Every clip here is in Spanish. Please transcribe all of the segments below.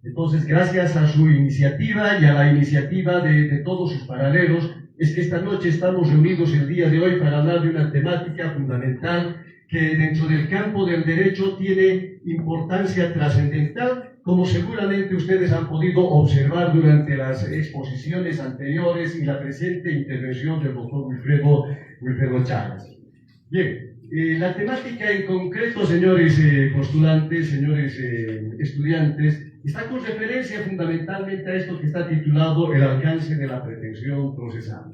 Entonces, gracias a su iniciativa y a la iniciativa de todos sus paralelos, es que esta noche estamos reunidos el día de hoy para hablar de una temática fundamental que dentro del campo del derecho tiene importancia trascendental, como seguramente ustedes han podido observar durante las exposiciones anteriores y la presente intervención del doctor Wilfredo Chávez. Bien, la temática en concreto, señores postulantes, señores estudiantes, está con referencia fundamentalmente a esto que está titulado el alcance de la pretensión procesal.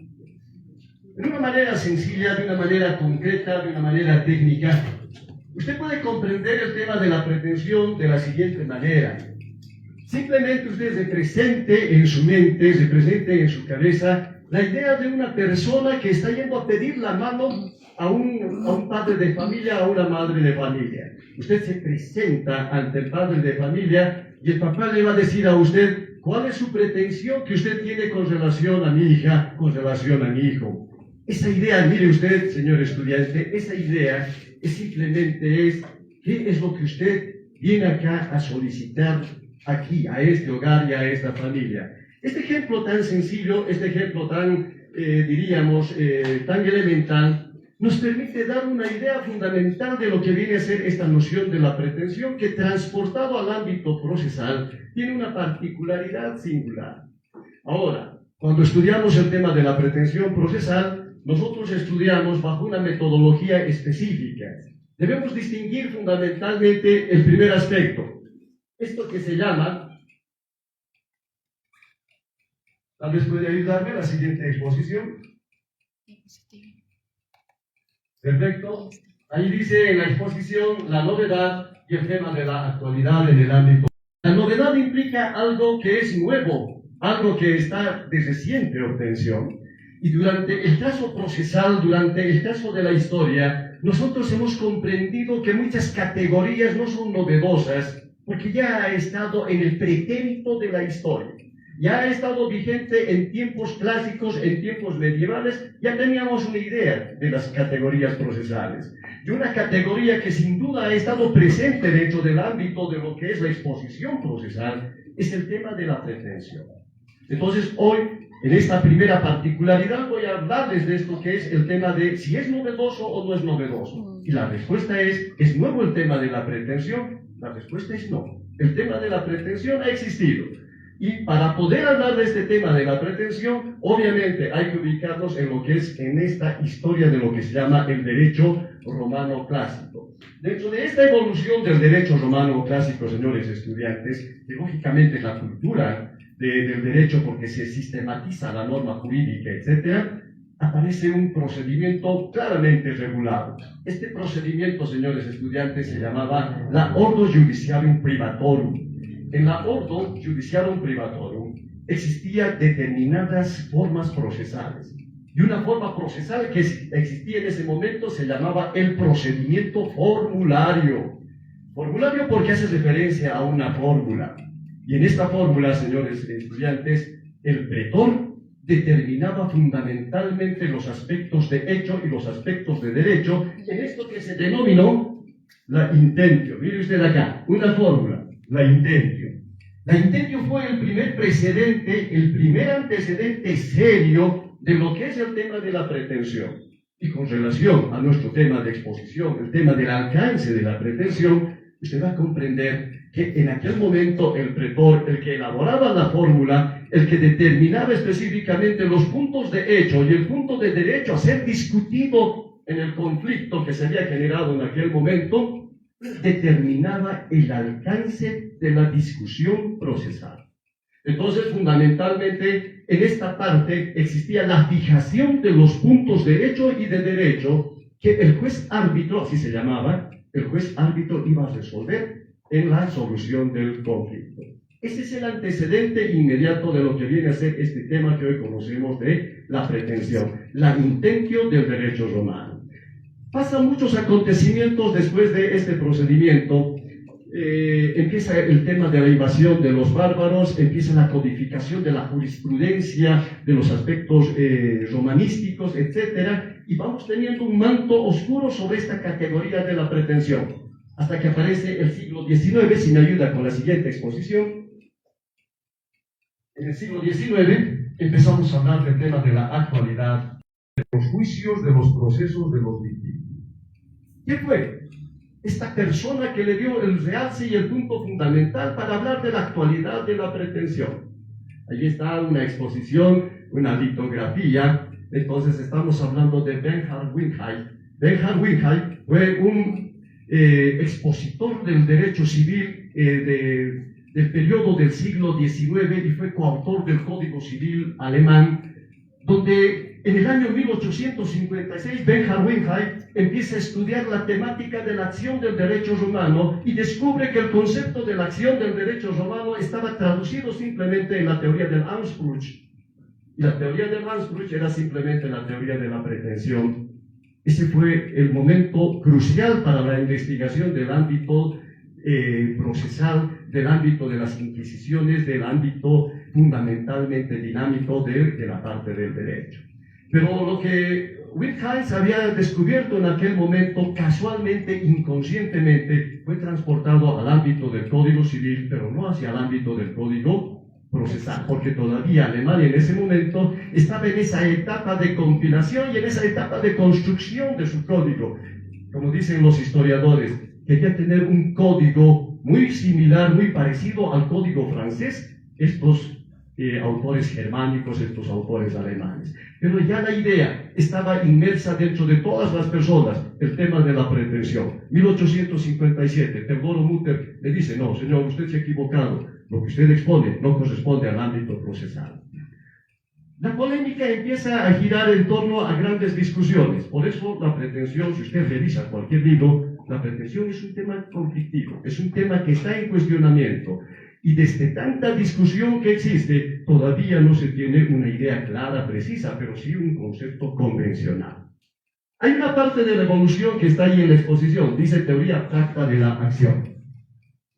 De una manera sencilla, de una manera concreta, de una manera técnica, usted puede comprender el tema de la pretensión de la siguiente manera. Simplemente usted represente en su mente, represente en su cabeza la idea de una persona que está yendo a pedir la mano a un padre de familia, a una madre de familia. Usted se presenta ante el padre de familia y el papá le va a decir a usted cuál es su pretensión que usted tiene con relación a mi hija, con relación a mi hijo. Esa idea, mire usted, señor estudiante, esa idea simplemente qué es lo que usted viene acá a solicitar aquí, a este hogar y a esta familia. Este ejemplo tan sencillo, este ejemplo tan, tan elemental, nos permite dar una idea fundamental de lo que viene a ser esta noción de la pretensión que, transportado al ámbito procesal, tiene una particularidad singular. Ahora, cuando estudiamos el tema de la pretensión procesal, nosotros estudiamos bajo una metodología específica. Debemos distinguir fundamentalmente el primer aspecto, esto que se llama, tal vez puede ayudarme a la siguiente exposición. Perfecto. Ahí dice en la exposición la novedad y el tema de la actualidad en el ámbito. La novedad implica algo que es nuevo, algo que está de reciente obtención. Y durante el caso procesal, durante el caso de la historia, nosotros hemos comprendido que muchas categorías no son novedosas, porque ya ha estado en el pretérito de la historia. Ya ha estado vigente en tiempos clásicos, en tiempos medievales, ya teníamos una idea de las categorías procesales. Y una categoría que sin duda ha estado presente dentro del ámbito de lo que es la exposición procesal es el tema de la pretensión. Entonces, hoy, en esta primera particularidad, voy a hablarles de esto que es el tema de si es novedoso o no es novedoso. Y la respuesta ¿es nuevo el tema de la pretensión? La respuesta es no. El tema de la pretensión ha existido. Y para poder hablar de este tema de la pretensión, obviamente hay que ubicarnos en lo que es en esta historia de lo que se llama el derecho romano clásico. Dentro de esta evolución del derecho romano clásico, señores estudiantes, que lógicamente es la cultura del derecho porque se sistematiza la norma jurídica, etc., aparece un procedimiento claramente regulado. Este procedimiento, señores estudiantes, se llamaba la Ordo Judiciarum Privatorum. En la Ordo Judiciarum Privatorum existían determinadas formas procesales. Y una forma procesal que existía en ese momento se llamaba el procedimiento formulario. Formulario porque hace referencia a una fórmula. Y en esta fórmula, señores estudiantes, el pretor determinaba fundamentalmente los aspectos de hecho y los aspectos de derecho en esto que se denominó la intentio. Mire usted acá, una fórmula, la intentio. La intentio fue el primer precedente, el primer antecedente serio de lo que es el tema de la pretensión. Y con relación a nuestro tema de exposición, el tema del alcance de la pretensión, usted va a comprender que en aquel momento el pretor, el que elaboraba la fórmula, el que determinaba específicamente los puntos de hecho y el punto de derecho a ser discutido en el conflicto que se había generado en aquel momento, determinaba el alcance de la discusión procesal. Entonces, fundamentalmente, en esta parte existía la fijación de los puntos de hecho y de derecho que el juez árbitro, así se llamaba, el juez árbitro iba a resolver en la solución del conflicto. Ese es el antecedente inmediato de lo que viene a ser este tema que hoy conocemos de la pretensión, la intentio del derecho romano. Pasan muchos acontecimientos después de este procedimiento. Empieza el tema de la invasión de los bárbaros, empieza la codificación de la jurisprudencia, de los aspectos romanísticos, etc. Y vamos teniendo un manto oscuro sobre esta categoría de la pretensión, hasta que aparece el siglo XIX, si me ayuda con la siguiente exposición. En el siglo XIX empezamos a hablar del tema de la actualidad, de los juicios, de los procesos, de los litigios. ¿Qué fue? Esta persona que le dio el realce y el punto fundamental para hablar de la actualidad de la pretensión. Allí está una exposición, una litografía. Entonces estamos hablando de Bernhard Winkelhain. Bernhard Winkelhain fue un expositor del derecho civil del periodo del siglo XIX y fue coautor del Código Civil alemán, donde en el año 1856 Bernhard Winkelhain empieza a estudiar la temática de la acción del derecho romano y descubre que el concepto de la acción del derecho romano estaba traducido simplemente en la teoría del Anspruch. Y la teoría del Anspruch era simplemente la teoría de la pretensión. Ese fue el momento crucial para la investigación del ámbito procesal, del ámbito de las inquisiciones, del ámbito fundamentalmente dinámico de la parte del derecho. Pero lo que Winkelhain había descubierto en aquel momento, casualmente, inconscientemente, fue transportado al ámbito del Código Civil, pero no hacia el ámbito del Código Procesal, porque todavía Alemania en ese momento estaba en esa etapa de compilación y en esa etapa de construcción de su código. Como dicen los historiadores, quería tener un código muy similar, muy parecido al código francés, estos autores germánicos, estos autores alemanes. Pero ya la idea estaba inmersa dentro de todas las personas, el tema de la pretensión. 1857, Teodoro Mutter le dice, no, señor, usted se ha equivocado, lo que usted expone no corresponde al ámbito procesal. La polémica empieza a girar en torno a grandes discusiones. Por eso la pretensión, si usted revisa cualquier libro, la pretensión es un tema conflictivo, es un tema que está en cuestionamiento. Y desde tanta discusión que existe, todavía no se tiene una idea clara, precisa, pero sí un concepto convencional. Hay una parte de la evolución que está ahí en la exposición, dice teoría abstracta de la acción.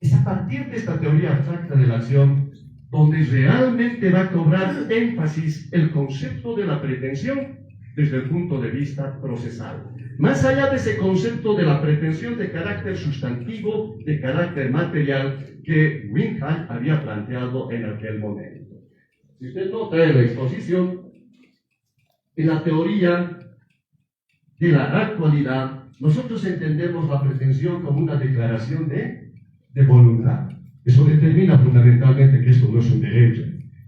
Es a partir de esta teoría abstracta de la acción donde realmente va a cobrar énfasis el concepto de la pretensión desde el punto de vista procesal. Más allá de ese concepto de la pretensión de carácter sustantivo, de carácter material, que Winkelhain había planteado en aquel momento. Si usted nota en la exposición, en la teoría de la actualidad, nosotros entendemos la pretensión como una declaración de voluntad. Eso determina fundamentalmente que esto no es un derecho,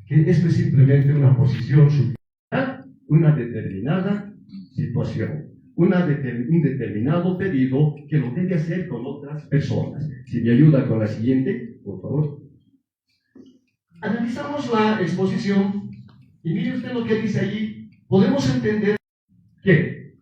que esto es simplemente una posición subjetiva, una determinada situación, un determinado pedido que lo debe hacer con otras personas. Si me ayuda con la siguiente, por favor. Analizamos la exposición y mire usted lo que dice allí. Podemos entender que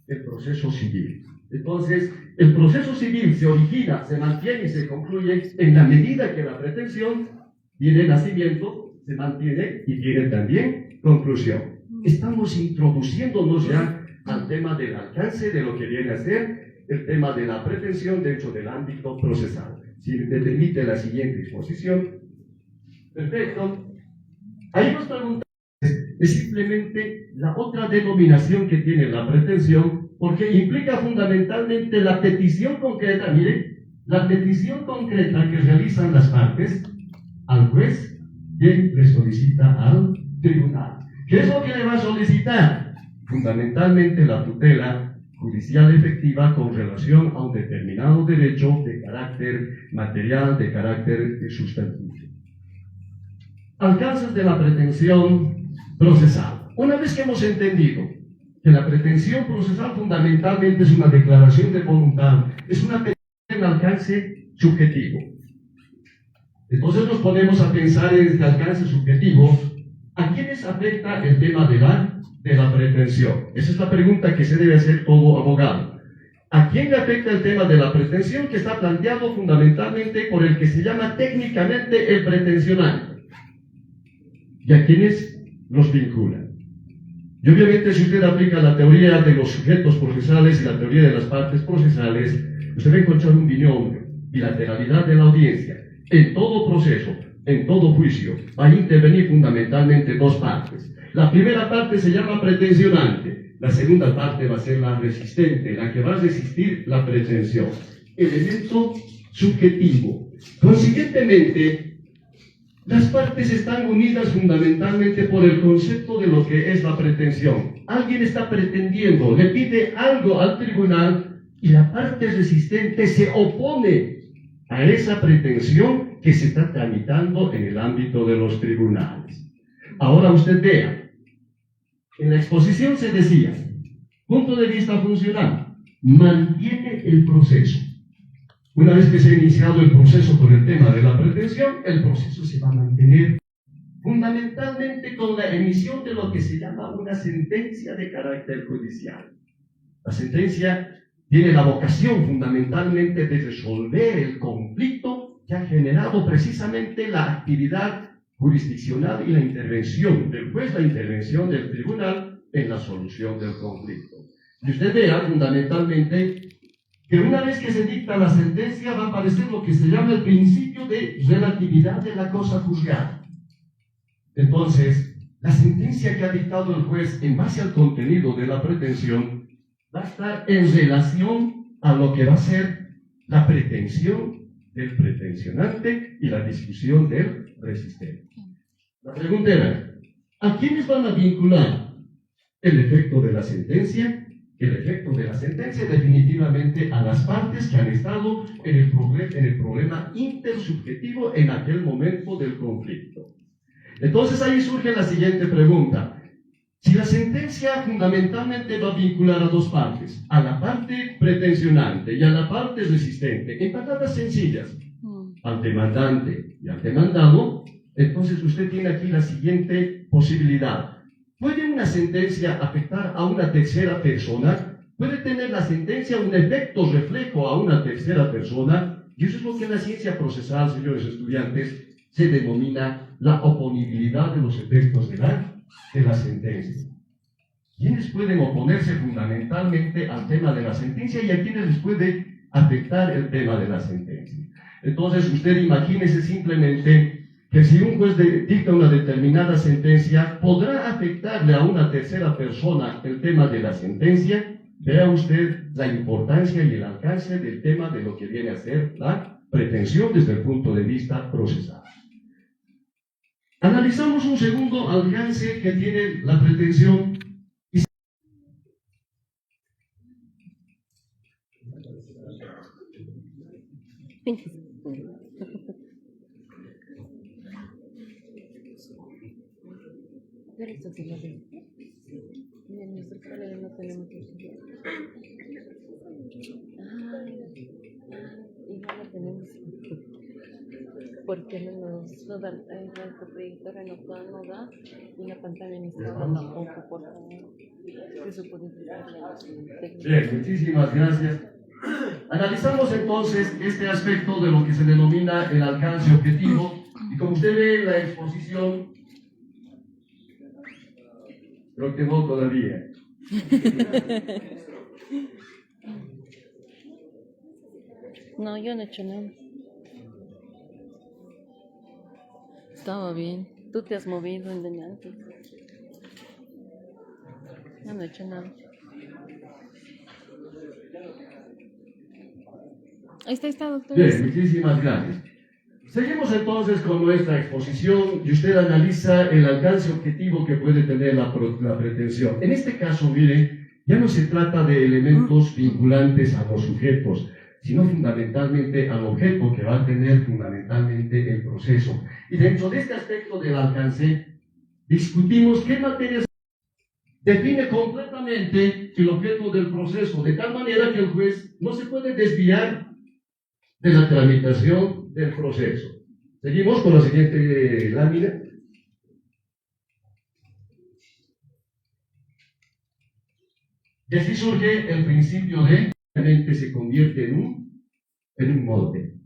el proceso civil. Entonces, el proceso civil se origina, se mantiene y se concluye en la medida que la pretensión tiene nacimiento, se mantiene y tiene también conclusión. Estamos introduciéndonos ya al tema del alcance de lo que viene a ser el tema de la pretensión dentro del ámbito procesal. Si me permite la siguiente exposición. Perfecto. Ahí nos preguntamos, es simplemente la otra denominación que tiene la pretensión, porque implica fundamentalmente la petición concreta, mire, la petición concreta que realizan las partes al juez que le solicita al tribunal. ¿Qué es lo que le va a solicitar? Fundamentalmente la tutela judicial efectiva con relación a un determinado derecho de carácter material, de carácter sustantivo. Alcances de la pretensión procesal. Una vez que hemos entendido que la pretensión procesal fundamentalmente es una declaración de voluntad, es una petición de alcance subjetivo. Entonces nos ponemos a pensar en este alcance subjetivo. ¿A quiénes afecta el tema de la pretensión? Esa es la pregunta que se debe hacer todo abogado. ¿A quién le afecta el tema de la pretensión que está planteado fundamentalmente por el que se llama técnicamente el pretensionante? ¿Y a quiénes los vinculan? Y obviamente si usted aplica la teoría de los sujetos procesales y la teoría de las partes procesales, usted va a encontrar un binomio, bilateralidad de la audiencia. En todo proceso, en todo juicio, va a intervenir fundamentalmente dos partes. La primera parte se llama pretensionante, la segunda parte va a ser la resistente, la que va a resistir la pretensión. Elemento subjetivo. Consiguientemente, Las partes están unidas fundamentalmente por el concepto de lo que es la pretensión. Alguien está pretendiendo, le pide algo al tribunal y la parte resistente se opone a esa pretensión que se está tramitando en el ámbito de los tribunales. Ahora usted vea, en la exposición se decía, punto de vista funcional, mantiene el proceso. Una vez que se ha iniciado el proceso con el tema de la pretensión, el proceso se va a mantener fundamentalmente con la emisión de lo que se llama una sentencia de carácter judicial. La sentencia tiene la vocación fundamentalmente de resolver el conflicto que ha generado precisamente la actividad jurisdiccional y la intervención del juez, la intervención del tribunal en la solución del conflicto. Y usted vea fundamentalmente que una vez que se dicta la sentencia va a aparecer lo que se llama el principio de relatividad de la cosa juzgada. Entonces, la sentencia que ha dictado el juez en base al contenido de la pretensión va a estar en relación a lo que va a ser la pretensión del pretensionante y la discusión del resistente. La pregunta era, ¿a quiénes van a vincular el efecto de la sentencia? El efecto de la sentencia definitivamente a las partes que han estado en el problema intersubjetivo en aquel momento del conflicto. Entonces ahí surge la siguiente pregunta. Si la sentencia fundamentalmente va a vincular a dos partes, a la parte pretensionante y a la parte resistente, en palabras sencillas, al demandante y al demandado, entonces usted tiene aquí la siguiente posibilidad. ¿Puede una sentencia afectar a una tercera persona? ¿Puede tener la sentencia un efecto reflejo a una tercera persona? Y eso es lo que en la ciencia procesal, señores estudiantes, se denomina la oponibilidad de los efectos de la sentencia. ¿Quiénes pueden oponerse fundamentalmente al tema de la sentencia y a quiénes les puede afectar el tema de la sentencia? Entonces, usted imagínese simplemente que si un juez dicta una determinada sentencia, podrá afectarle a una tercera persona el tema de la sentencia. Vea usted la importancia y el alcance del tema de lo que viene a ser la pretensión desde el punto de vista procesal. Analizamos un segundo alcance que tiene la pretensión. Esto sí lo veo. En nuestro colegio no tenemos posibilidad. Y no lo tenemos. Porque no da, nuestro proyector no da y la pantalla ni está tampoco, por favor. Eso puede ser. Bien, muchísimas gracias. Analizamos entonces este aspecto de lo que se denomina el alcance objetivo. Y como usted ve en la exposición, creo que no todavía. No, yo no he hecho nada. Estaba bien. Tú te has movido en delante. Yo no he hecho nada. Ahí está, doctor. Bien, muchísimas gracias. Seguimos entonces con nuestra exposición y usted analiza el alcance objetivo que puede tener la pretensión. En este caso, mire, ya no se trata de elementos vinculantes a los sujetos, sino fundamentalmente al objeto que va a tener fundamentalmente el proceso. Y dentro de este aspecto del alcance, discutimos qué materias define completamente el objeto del proceso, de tal manera que el juez no se puede desviar de la tramitación del proceso. Seguimos con la siguiente lámina. Y así surge el principio de que se convierte en un molde.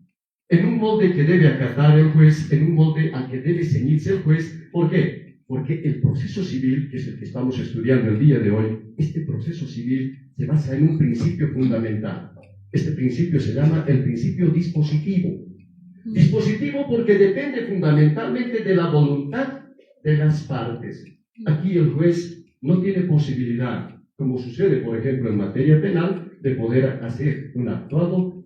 En un molde que debe acatar el juez, en un molde al que debe ceñirse el juez. ¿Por qué? Porque el proceso civil, que es el que estamos estudiando el día de hoy, este proceso civil se basa en un principio fundamental. Este principio se llama el principio dispositivo. Dispositivo porque depende fundamentalmente de la voluntad de las partes. Aquí el juez no tiene posibilidad, como sucede por ejemplo en materia penal, de poder hacer un actuado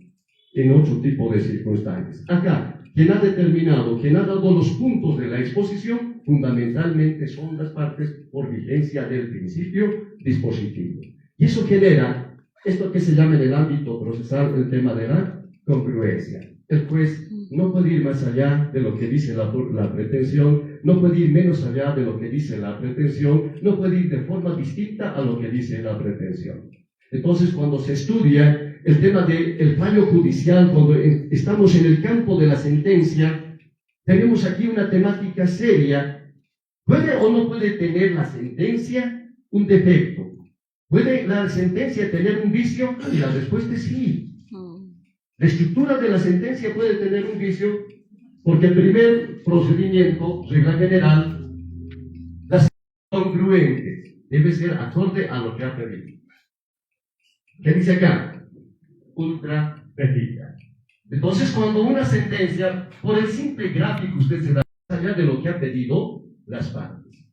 en otro tipo de circunstancias. Acá quien ha determinado, quien ha dado los puntos de la exposición, fundamentalmente son las partes por vigencia del principio dispositivo. Y eso genera esto que se llama en el ámbito procesal el tema de la congruencia. El juez no puede ir más allá de lo que dice la pretensión, no puede ir menos allá de lo que dice la pretensión, no puede ir de forma distinta a lo que dice la pretensión. Entonces, cuando se estudia el tema del fallo judicial, cuando estamos en el campo de la sentencia, tenemos aquí una temática seria. ¿Puede o no puede tener la sentencia un defecto? ¿Puede la sentencia tener un vicio? Y la respuesta es sí. La estructura de la sentencia puede tener un vicio porque el primer procedimiento, regla general, las congruentes, debe ser acorde a lo que ha pedido. ¿Qué dice acá? Ultra petita. Entonces, cuando una sentencia, por el simple gráfico, usted se da más allá de lo que ha pedido las partes.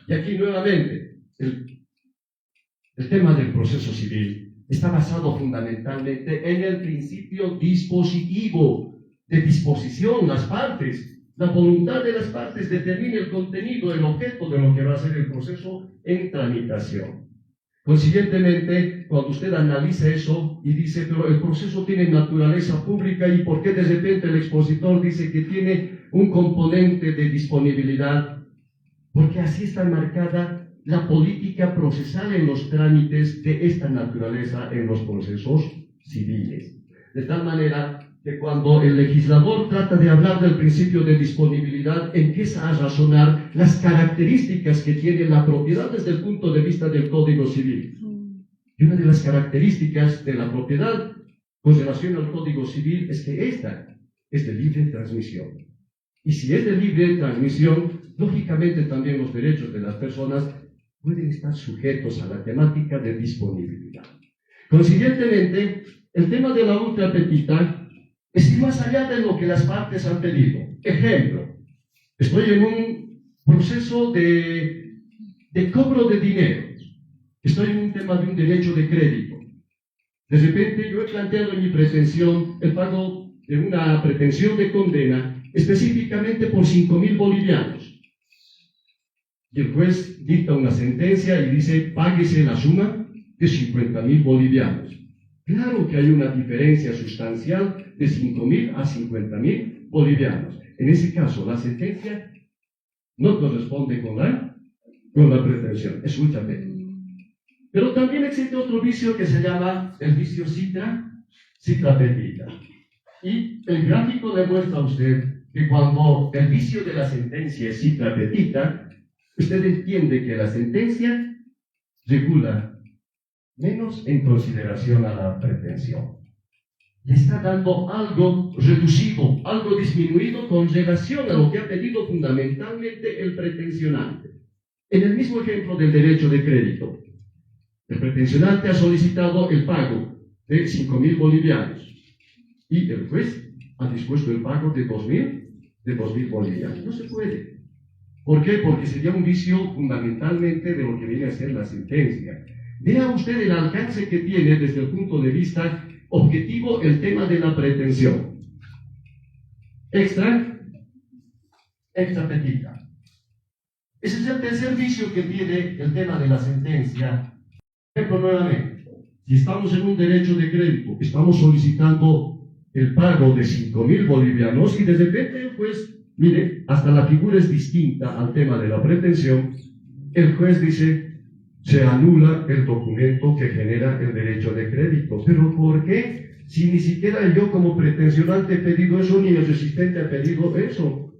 Y aquí nuevamente, el tema del proceso civil está basado fundamentalmente en el principio dispositivo, de disposición, las partes. La voluntad de las partes determina el contenido, el objeto de lo que va a ser el proceso en tramitación. Consiguientemente, cuando usted analiza eso y dice, pero el proceso tiene naturaleza pública y por qué de repente el expositor dice que tiene un componente de disponibilidad, porque así está marcada la política procesal en los trámites de esta naturaleza en los procesos civiles. De tal manera que cuando el legislador trata de hablar del principio de disponibilidad, empieza a razonar las características que tiene la propiedad desde el punto de vista del Código Civil. Y una de las características de la propiedad con relación al Código Civil es que esta es de libre transmisión. Y si es de libre transmisión, lógicamente también los derechos de las personas pueden estar sujetos a la temática de disponibilidad. Consiguientemente, el tema de la ultra petita es ir más allá de lo que las partes han pedido. Ejemplo, estoy en un proceso de cobro de dinero. Estoy en un tema de un derecho de crédito. De repente yo he planteado en mi pretensión el pago de una pretensión de condena específicamente por 5.000 bolivianos. Y el juez dicta una sentencia y dice, páguese la suma de 50.000 bolivianos. Claro que hay una diferencia sustancial de 5.000 a 50.000 bolivianos. En ese caso, la sentencia no corresponde con la pretensión, es ultra petita. Pero también existe otro vicio que se llama el vicio citra petita. Y el gráfico demuestra a usted que cuando el vicio de la sentencia es citra petita, usted entiende que la sentencia regula menos en consideración a la pretensión. Le está dando algo reducido, algo disminuido con relación a lo que ha pedido fundamentalmente el pretensionante. En el mismo ejemplo del derecho de crédito, el pretensionante ha solicitado el pago de 5.000 bolivianos y el juez ha dispuesto el pago de 2.000 bolivianos. No se puede. ¿Por qué? Porque sería un vicio fundamentalmente de lo que viene a ser la sentencia. Vea usted el alcance que tiene desde el punto de vista objetivo el tema de la pretensión. Extra petita. Ese es el tercer vicio que tiene el tema de la sentencia. Por ejemplo, nuevamente, si estamos en un derecho de crédito, estamos solicitando el pago de 5.000 bolivianos y de repente el juez, mire, hasta la figura es distinta al tema de la pretensión. El juez dice, se anula el documento que genera el derecho de crédito. ¿Pero por qué? Si ni siquiera yo como pretensionante he pedido eso, ni el resistente ha pedido eso.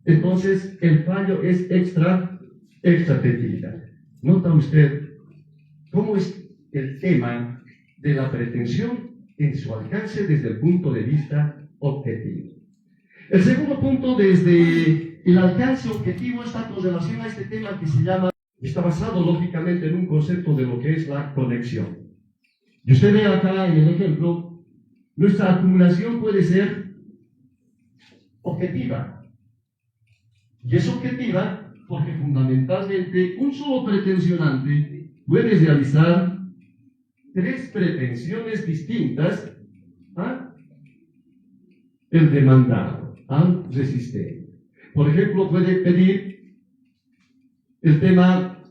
Entonces, el fallo es extra petita. ¿Nota usted cómo es el tema de la pretensión en su alcance desde el punto de vista objetivo? El segundo punto, desde el alcance objetivo, está con relación a este tema que se llama, está basado lógicamente en un concepto de lo que es la conexión. Y usted ve acá en el ejemplo, nuestra acumulación puede ser objetiva. Y es objetiva porque fundamentalmente un solo pretensionante puede realizar 3 pretensiones distintas a el demandado. al resistente. Por ejemplo, puede pedir el tema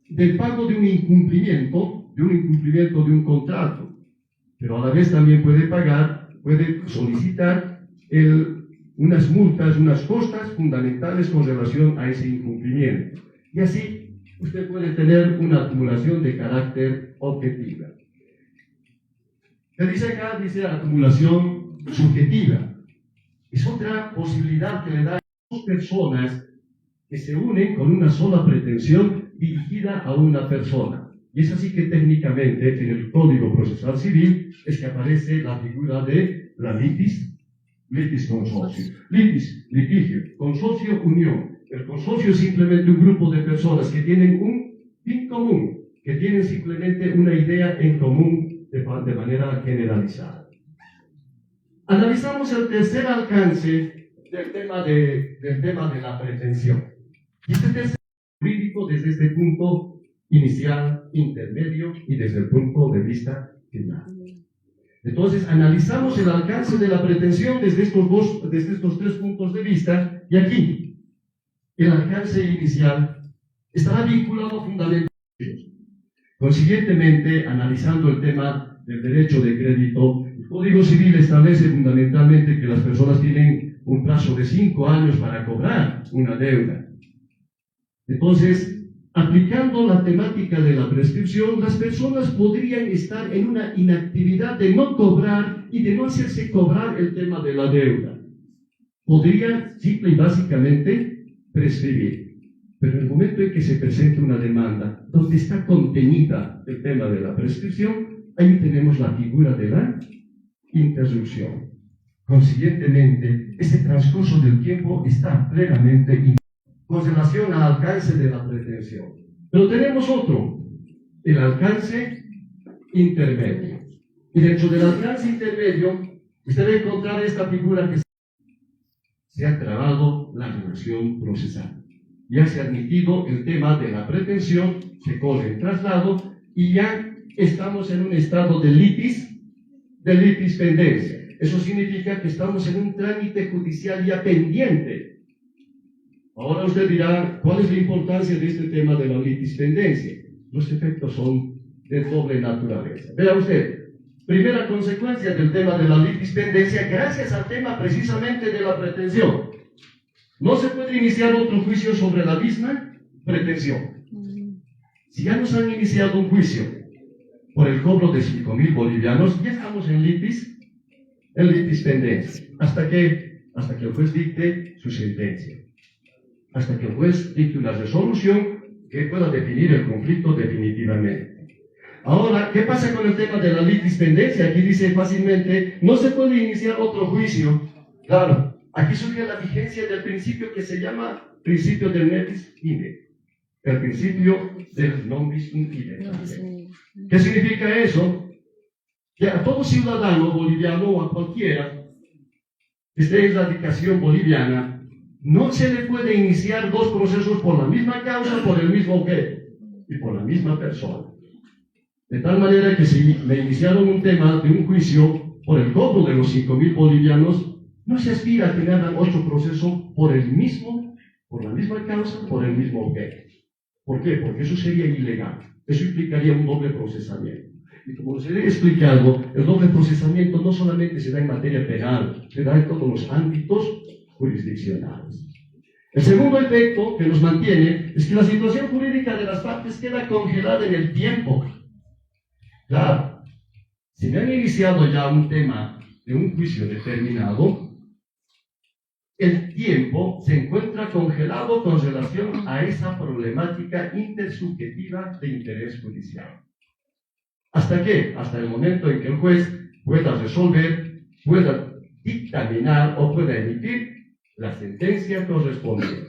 del pago de un incumplimiento de un contrato, pero a la vez también puede solicitar unas multas, unas costas fundamentales con relación a ese incumplimiento. Y así usted puede tener una acumulación de carácter objetiva. ¿Qué dice acá? Dice acumulación subjetiva. Es otra posibilidad que le da a dos personas que se unen con una sola pretensión dirigida a una persona. Y es así que técnicamente en el Código Procesal Civil es que aparece la figura de la litis consorcio. Litis, litigio, consorcio, unión. El consorcio es simplemente un grupo de personas que tienen un fin común, que tienen simplemente una idea en común de manera generalizada. Analizamos el tercer alcance del tema de la pretensión. Y este tercer jurídico desde este punto inicial, intermedio y desde el punto de vista final. Entonces, analizamos el alcance de la pretensión desde estos tres puntos de vista, y aquí, el alcance inicial estará vinculado fundamentalmente. Consiguientemente, analizando el tema del derecho de crédito, el Código Civil establece fundamentalmente que las personas tienen un plazo de 5 años para cobrar una deuda. Entonces, aplicando la temática de la prescripción, las personas podrían estar en una inactividad de no cobrar y de no hacerse cobrar el tema de la deuda. Podrían simple y básicamente prescribir. Pero en el momento en que se presente una demanda donde está contenida el tema de la prescripción, ahí tenemos la figura de la interrupción. Consiguientemente, ese transcurso del tiempo está plenamente con relación al alcance de la pretensión. Pero tenemos otro, el alcance intermedio. Y dentro del alcance intermedio, usted va a encontrar esta figura que se ha trabado la relación procesal. Ya se ha admitido el tema de la pretensión, se corre el traslado y ya estamos en un estado de litispendencia. Eso significa que estamos en un trámite judicial ya pendiente. Ahora usted dirá, ¿cuál es la importancia de este tema de la litispendencia? Los efectos son de doble naturaleza. Vea usted, primera consecuencia del tema de la litispendencia, gracias al tema precisamente de la pretensión. No se puede iniciar otro juicio sobre la misma pretensión. Si ya nos han iniciado un juicio por el cobro de 5.000 bolivianos, ya estamos en litispendencia, hasta que el juez dicte su sentencia. Hasta que el juez dicte una resolución que pueda definir el conflicto definitivamente. Ahora, ¿qué pasa con el tema de la litispendencia? Aquí dice fácilmente, no se puede iniciar otro juicio. Claro, aquí surge la vigencia del principio que se llama principio del netis inde, el principio del non bis in idem. ¿Qué significa eso? Que a todo ciudadano boliviano o a cualquiera que esté en la dedicación boliviana, no se le puede iniciar dos procesos por la misma causa, por el mismo objeto y por la misma persona. De tal manera que si me iniciaron un tema de un juicio por el cobro de los 5.000 bolivianos, no se aspira a que me hagan otro proceso por la misma causa, por el mismo objeto. ¿Por qué? Porque eso sería ilegal. Eso implicaría un doble procesamiento. Y como les he explicado, el doble procesamiento no solamente se da en materia penal, se da en todos los ámbitos jurisdiccionales. El segundo efecto que nos mantiene es que la situación jurídica de las partes queda congelada en el tiempo. Claro, si me han iniciado ya un tema de un juicio determinado, el tiempo se encuentra congelado con relación a esa problemática intersubjetiva de interés judicial. ¿Hasta qué? Hasta el momento en que el juez pueda resolver, pueda dictaminar o pueda emitir la sentencia correspondiente.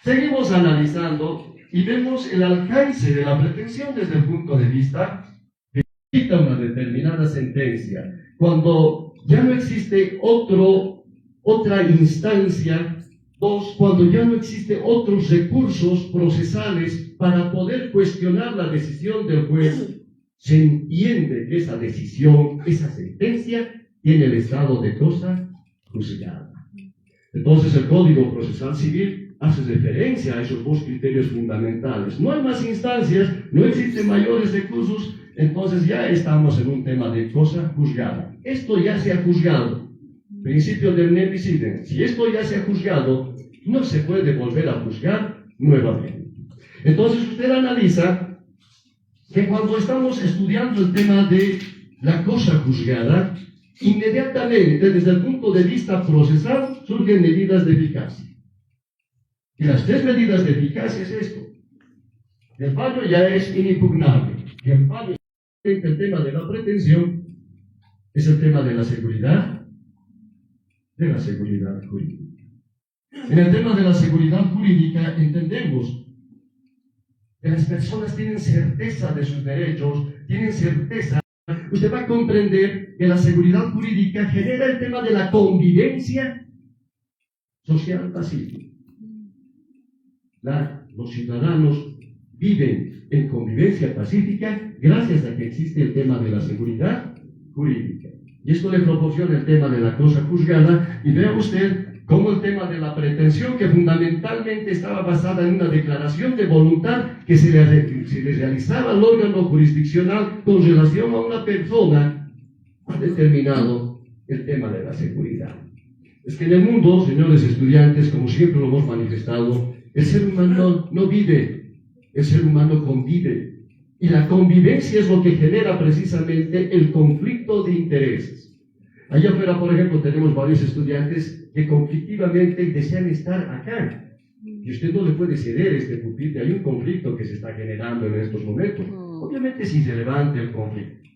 Seguimos analizando y vemos el alcance de la pretensión desde el punto de vista que dicta una determinada sentencia. Cuando ya no existe otra instancia, cuando ya no existen otros recursos procesales para poder cuestionar la decisión del juez, se entiende que esa decisión, esa sentencia, tiene el estado de cosa juzgada. Entonces el Código Procesal Civil hace referencia a esos dos criterios fundamentales. No hay más instancias, no existen mayores recursos, entonces ya estamos en un tema de cosa juzgada. Esto ya se ha juzgado. Principio del ne bis idem. Si esto ya se ha juzgado, no se puede volver a juzgar nuevamente. Entonces usted analiza que cuando estamos estudiando el tema de la cosa juzgada, inmediatamente desde el punto de vista procesal surgen medidas de eficacia. Y las tres medidas de eficacia es esto. El fallo ya es inimpugnable. Y el fallo, el tema de la pretensión, es el tema de la seguridad jurídica. En el tema de la seguridad jurídica entendemos que las personas tienen certeza de sus derechos, tienen certeza. Usted va a comprender que la seguridad jurídica genera el tema de la convivencia social pacífica. Los ciudadanos viven en convivencia pacífica gracias a que existe el tema de la seguridad jurídica. Y esto le proporciona el tema de la cosa juzgada, y vea usted cómo el tema de la pretensión, que fundamentalmente estaba basada en una declaración de voluntad que se le realizaba al órgano jurisdiccional con relación a una persona, ha determinado el tema de la seguridad. Es que en el mundo, señores estudiantes, como siempre lo hemos manifestado, el ser humano no vive, el ser humano convive. Y la convivencia es lo que genera precisamente el conflicto de intereses. Allá afuera, por ejemplo, tenemos varios estudiantes que conflictivamente desean estar acá. Y usted no le puede ceder este pupitre. Hay un conflicto que se está generando en estos momentos. Obviamente es irrelevante el conflicto.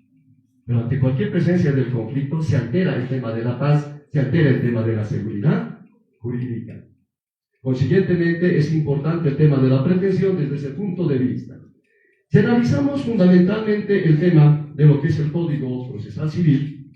Pero ante cualquier presencia del conflicto se altera el tema de la paz, se altera el tema de la seguridad jurídica. Consiguientemente es importante el tema de la pretensión desde ese punto de vista. Si analizamos fundamentalmente el tema de lo que es el Código Procesal Civil,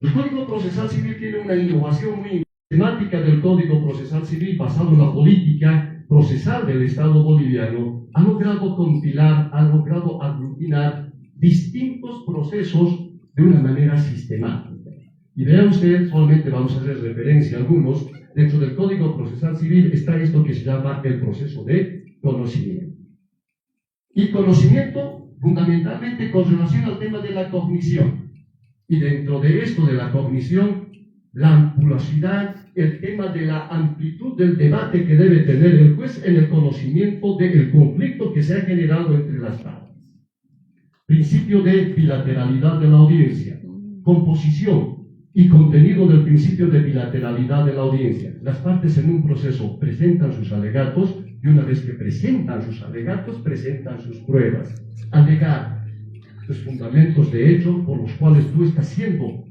el Código Procesal Civil tiene una innovación muy temática del Código Procesal Civil basado en la política procesal del Estado boliviano. Ha logrado compilar, ha logrado aglutinar distintos procesos de una manera sistemática. Y vea usted, solamente vamos a hacer referencia a algunos. Dentro del Código Procesal Civil está esto que se llama el proceso de conocimiento. Y conocimiento fundamentalmente con relación al tema de la cognición. Y dentro de esto de la cognición, la ampulosidad, el tema de la amplitud del debate que debe tener el juez en el conocimiento del conflicto que se ha generado entre las partes. Principio de bilateralidad de la audiencia, composición y contenido del principio de bilateralidad de la audiencia. Las partes en un proceso presentan sus alegatos y una vez que presentan sus alegatos, presentan sus pruebas. Alegar los fundamentos de hecho por los cuales tú estás siendo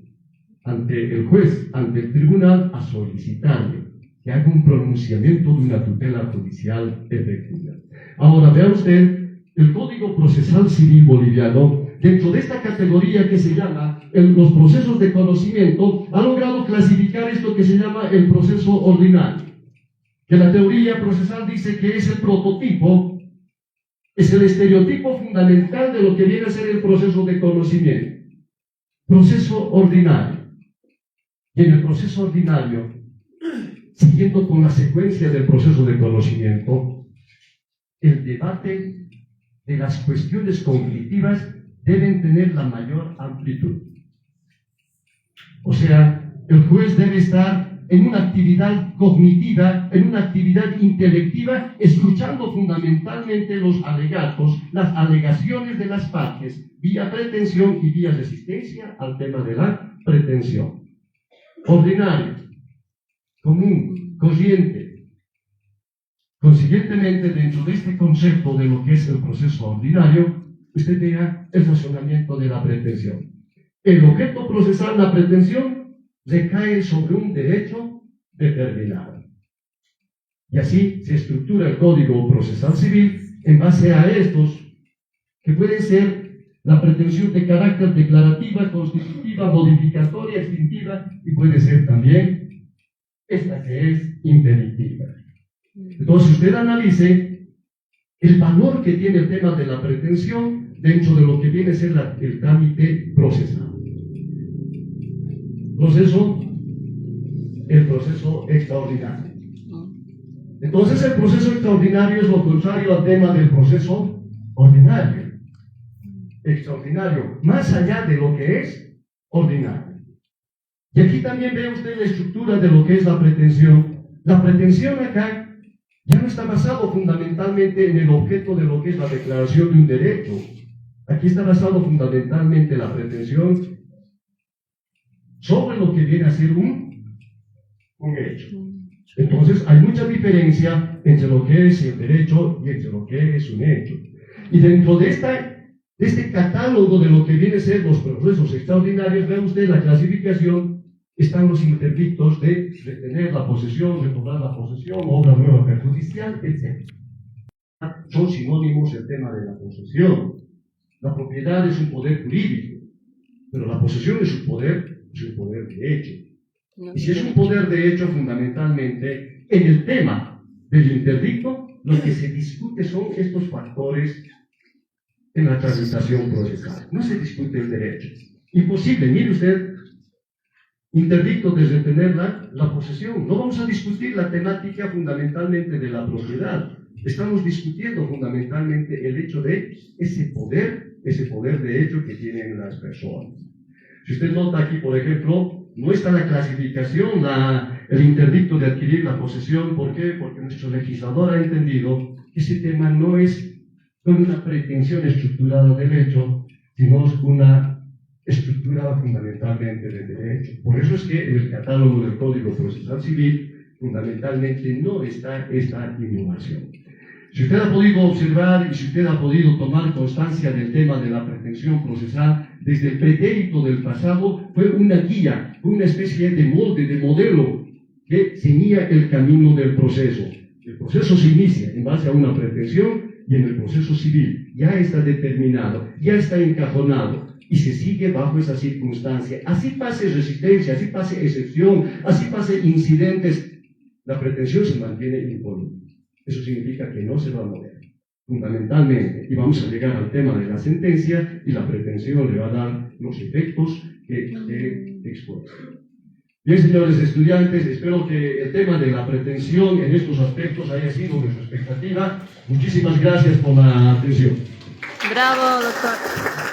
ante el juez, ante el tribunal, a solicitarle que haga un pronunciamiento de una tutela judicial efectiva. Ahora, vea usted, el Código Procesal Civil boliviano, dentro de esta categoría que se llama los procesos de conocimiento, ha logrado clasificar esto que se llama el proceso ordinario, que la teoría procesal dice que es el prototipo, es el estereotipo fundamental de lo que viene a ser el proceso de conocimiento. Proceso ordinario. Y en el proceso ordinario, siguiendo con la secuencia del proceso de conocimiento, el debate de las cuestiones cognitivas deben tener la mayor amplitud. O sea, el juez debe estar en una actividad cognitiva, en una actividad intelectiva, escuchando fundamentalmente los alegatos, las alegaciones de las partes, vía pretensión y vía resistencia al tema de la pretensión. Ordinario, común, corriente. Consiguientemente, dentro de este concepto de lo que es el proceso ordinario, usted vea el razonamiento de la pretensión. El objeto procesal, la pretensión, recae sobre un derecho determinado. Y así se estructura el Código Procesal Civil en base a estos, que pueden ser la pretensión de carácter declarativa, constitutiva, modificatoria, extintiva, y puede ser también esta que es interdictiva. Entonces usted analice el valor que tiene el tema de la pretensión dentro de lo que viene a ser el trámite procesal. Proceso, el proceso extraordinario. Entonces el proceso extraordinario es lo contrario al tema del proceso ordinario. Extraordinario, más allá de lo que es ordinario. Y aquí también ve usted la estructura de lo que es la pretensión. La pretensión acá ya no está basado fundamentalmente en el objeto de lo que es la declaración de un derecho. Aquí está basado fundamentalmente la pretensión sobre lo que viene a ser un hecho. Entonces hay mucha diferencia entre lo que es el derecho y entre lo que es un hecho. Y dentro de este catálogo de lo que viene a ser los procesos extraordinarios, ve usted la clasificación, están los interdictos de retener la posesión, retomar la posesión, obra nueva perjudicial, etc. Son sinónimos el tema de la posesión. La propiedad es un poder jurídico, pero la posesión es un poder de hecho. Y si es un poder de hecho, fundamentalmente, en el tema del interdicto, lo que se discute son estos factores en la tramitación procesal. No se discute el derecho. Imposible, mire usted, interdicto de retener la posesión. No vamos a discutir la temática fundamentalmente de la propiedad. Estamos discutiendo fundamentalmente el hecho de ese poder de hecho que tienen las personas. Si usted nota aquí, por ejemplo, no está la clasificación, el interdicto de adquirir la posesión. ¿Por qué? Porque nuestro legislador ha entendido que ese tema no es con una pretensión estructurada del hecho, sino una estructurada fundamentalmente del derecho. Por eso es que en el catálogo del Código Procesal Civil fundamentalmente no está esta innovación. Si usted ha podido observar y si usted ha podido tomar constancia del tema de la pretensión procesal, desde el pretérito del pasado fue una guía, fue una especie de molde, de modelo que ceñía el camino del proceso. El proceso se inicia en base a una pretensión y en el proceso civil ya está determinado, ya está encajonado y se sigue bajo esa circunstancia. Así pase resistencia, así pase excepción, así pase incidentes, la pretensión se mantiene impoluta. Eso significa que no se va a mover, fundamentalmente. Y vamos a llegar al tema de la sentencia y la pretensión le va a dar los efectos que he expuesto. Bien, señores estudiantes, espero que el tema de la pretensión en estos aspectos haya sido de su expectativa. Muchísimas gracias por la atención. Bravo, doctor.